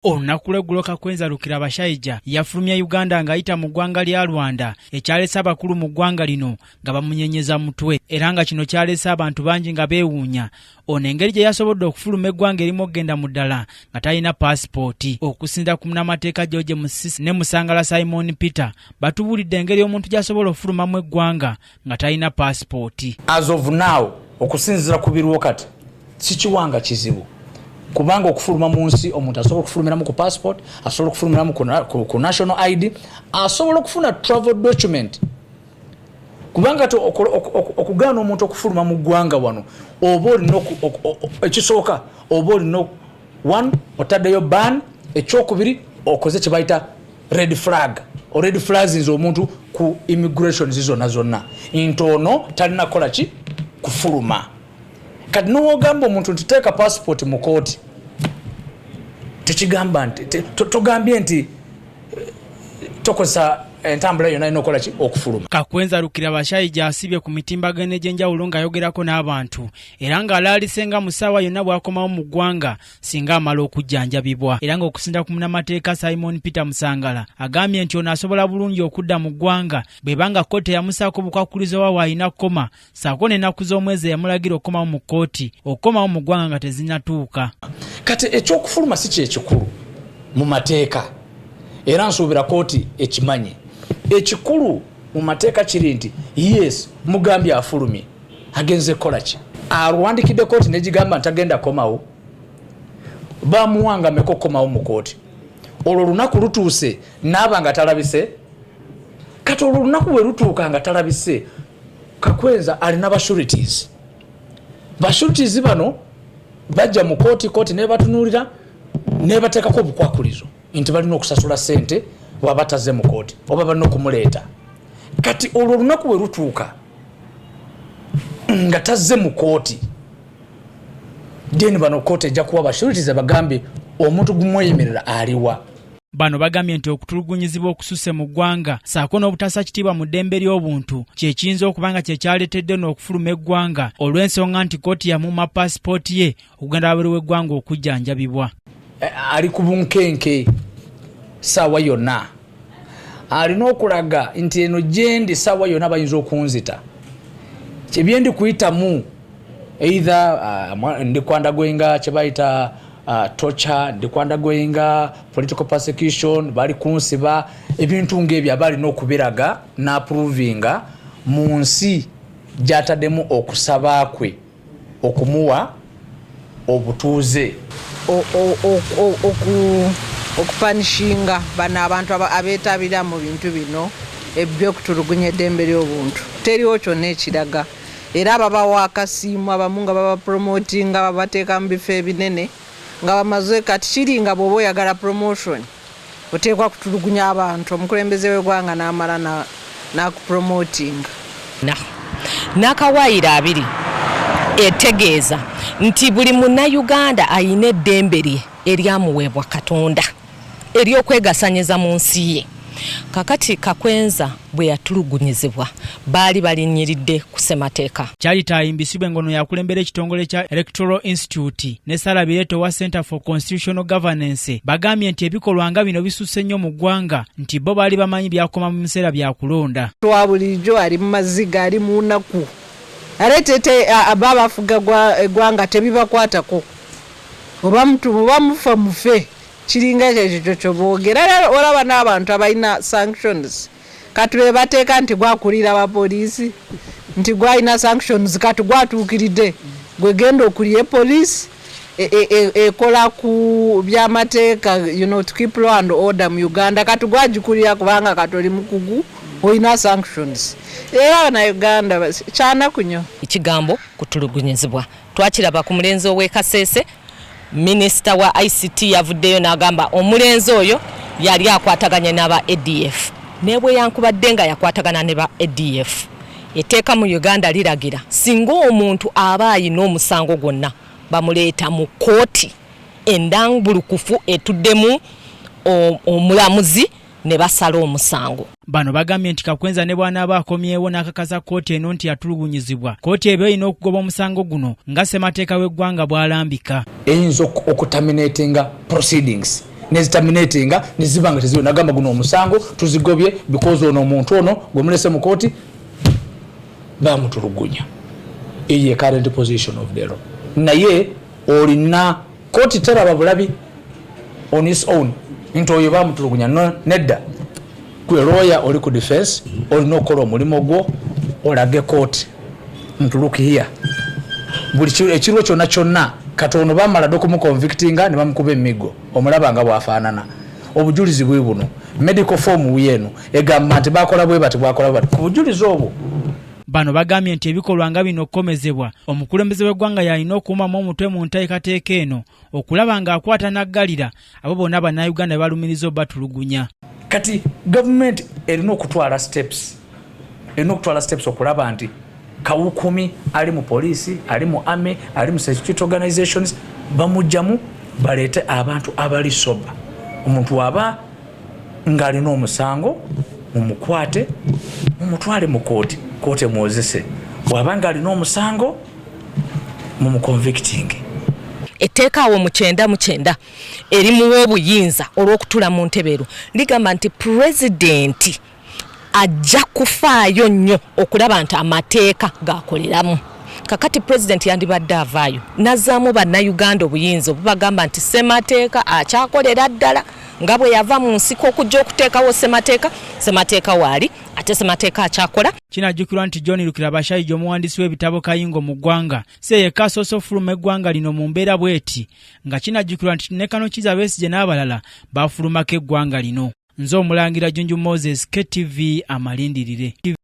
Olunaku lw'eggulo Kakwenza Lukirabashayija yafulumya Uganda ng'ayita mu ggwanga lya Rwanda ekyalese abakulu mu ggwanga lino nga bamunyenyeza mutwe era nga kino kyalese abantu bangi nga beewuunya ono engeri gye yasobodde okufuluma eggwanga erimu okugenda mu ddala nga talina paasipooti. Okusinziira ku munnamateeka George Musisi ne Musangala Simon Peter batubuulidde engeri omuntu gy'asobola okufulumamu eggwanga nga talina paasipooti. As of now okusinziira ku biriwo kati si kiwanga kizibu kubanga okufuluma mu nsi omuntu asobola okufulumiramu ku passport, asobola okufulumiramu ku national ID, asobola okufuna travel document. Kubanga okugaana omuntu okufuluma mu ggwanga wano oba olina ekisooka oba olina one otaddeyo ban, ekyokubiri okoze kye bayita red flag. Red flags nze omuntu ku immigration zizona zonna nti ono talina kola ki kufuluma. Kati n'ogamba omuntu nti teeka passport mu kooti tekigamba nti togambye nti tokozesa entambula yonna ina okola ki okufuluma. Kakwenza Lukirabashayija asibye ku mitimbagano egy'enjawulo ng'ayogerako n'abantu era ng'alaalisenga mu ssaawa yonna bw'akomawo mu ggwanga singa amala okujjanjabibwa era ng'okusinda ku munnamateeka Simon Peter Musangala agambye nti ono asobola bulungi okudda mu ggwanga bw'eba kkooti eyamusaako bukwakkulizo wa waayina kkoma ssaako n'ennaku z'omwezi eyamulagira okukomawo mu kkooti okukomawo mu ggwanga nga tezinnatuuka. Kati ekyokufuluma si kyekikulu mu mateeka era nsuubira kkooti ekimanyi. Ekikulu mu mateeka kiri nti yes mugambye afulumye agenze kola ki alwandikidde kooti negigamba ntagenda komawo bamuwanga meko komawo mu kooti olwo lunaku lutuuse naaba nga talabise. Kati olwo lunaku bwe lutuuka nga talabise Kakwenza alina bashurities bano bajja mu kooti nebatunuulira nebateekako obukwakulizo nti balina okusasula ssente bw'aba tazze mu kooti oba balina okumuleeta. Kati olwo olunaku bwe lutuuka nga tazze mu kooti then bano kooti ejja kuwa bashuritize bagambye omuntu gumweyemerera aliwa. Bano bagambye nti okutulugunyizibwa okususse mu ggwanga ssaako n'obutassa kitiibwa mu ddembe ly'obuntu kye kiyinza okuba nga kye kyaleetedde n'okufuluma eggwanga olw'ensonga nti kooti yamuuma paasipooti ye okugenda wabweru w'eggwanga okujjanjabibwa. Ali ku bunkenke ssaawa yonna alina okulaga nti eno gyendi ssaawa yonna bayinza okunzita kyebyendi kuyitamu either ndikwandagwenga kye bayita torture, ndikwandagwenga political persecution, bali kunsiba ebintu ng'ebyo aba alina okubiraga n'approvinga mu nsi gy'ataddemu okusaba kwe okumuwa obutuuze. Okupanishinga bano abantu abeetabira mu bintu bino ebyokutulugunya eddembe ly'obuntu teriwo kyonna ekiraga era babawa akasiimu abamu nga babapromotinga babateeka mu bifo ebinene nga bamaze kati kiri nga bw'oba oyagala promotion oteekwa kutulugunya abantu omukulembeze w'eggwanga n'amala n'akupromotinga. N'akawaayiro abiri etegeeza nti buli munnayuganda ayina eddembe lye eryamuweebwa Katonda ery'okwegasanyiza mu nsi ye. Kakati Kakwenza bwe yatulugunyizibwa baali balinyiridde ku ssemateeka. Kyali tayimbisibwe ngono yakulembera ekitongole kya Electoral Institute ne Ssalabireeto wa Center for Constitutional Governance bagambye nti ebikolwa nga bino bisusse nnyo mu ggwanga nti bo baali bamanyi byakoma mu biseera bya kulonda. Twa bulijjo ali mu maziga ali mu nnaku aletete ababafuga eggwanga tebibakwatako oba mufa mufe kiringa ekyo kyoboogera. Olaba n'abantu abalina sanctions kati be bateeka nti gwakulira abapoliisi nti gwalina sanctions kati gwatuukiridde gwe genda okulya poliisi ekola ku byamateeka to keep law and order mu Uganda kati gwagikulira kubanga kati oli mukugu olina sanctions. Era na Uganda kyana kunyo ekigambo kutulugunyizibwa twakiraba ku mulenzi ow'e Kasese. Minisita wa ICT yavuddeyo n'agamba omulenzi oyo yali akwataganye n'aba ADF ne bwe yankubadde nga yakwatagana ne ba ADF. Etteeka mu Uganda liragira singa omuntu aba ayina omusango gwonna bamuleeta mu kkooti endambulukufu etuddemu omulamuzi ne basala omusango. Bano bagambye nti Kakwenza ne bw'anaaba akomyewo n'akakasa kkooti eno nti yatulugunyizibwa kkooti eba erina okugoba omusango guno nga ssemateeka w'eggwanga bw'alambika. Eyinza okutaminatinga proceedings neziterminatinga nezibanga teziwe nagamba guno omusango tuzigobye because ono omuntu ono gwemulese mu kooti bamutulugunya. Eye current position of the law. Naye olina kooti teraba bulabi on his own into oyo bamutulugunya nedda gwe lawyer oli ku defense olina okukola omulimu gwo olage kooti ntuluki here buli ekirwo kyonna katono bamala dokumuconvictinga ne bamukuba emigo omulaba nga bwafaanana obujulizi bwe buno medical form yenu egamba nti bakola bwe bati bwakola bati ku bujulizi obwo. Bano bagambye nti ebikolwa nga bino okukomezebwa omukulembeze w'eggwanga yalina okuumamu omutwe mu nteekateeka eno okulaba ng'akwata n'aggalira abo bonna bannayuganda be balumiriza obatulugunya. Kati government erina okutwala steps okulaba nti kawukumi ali mu poliisi ali mu army ali mu security organizations bamujjamu baleete abantu abali soba. Omuntu waba ng'alina omusango mumukwate mumutwale mu kooti kote mwozese wabanga alina omusango mumuconvicting. Etteeka awo mu 9 erimuwa obuyinza olw'okutula mu ntebero ligamba nti pulezidenti ajja kufaayo nnyo okulaba nti amateeka gakoleramu. Kakati pulezidenti yandibadde avaayo nazzaamu bannayuganda obuyinza obubagamba nti ssemateeka akyakolera ddala nga bwe yava mu nsiko okujja okuteekawo ssemateeka waali ate ssemateeka akyakola. Kinajjukirwa nti John Lukirabashayija omuwandiisi w'ebitabo kayingo mu ggwanga se yekka asoose okufuluma eggwanga lino mu mbeera bw'eti nga kinajjukirwa nti ne Kano Kizza Besigye n'abalala baafulumako eggwanga lino. Nze Omulangira Junju Moses, KTV amalindirire.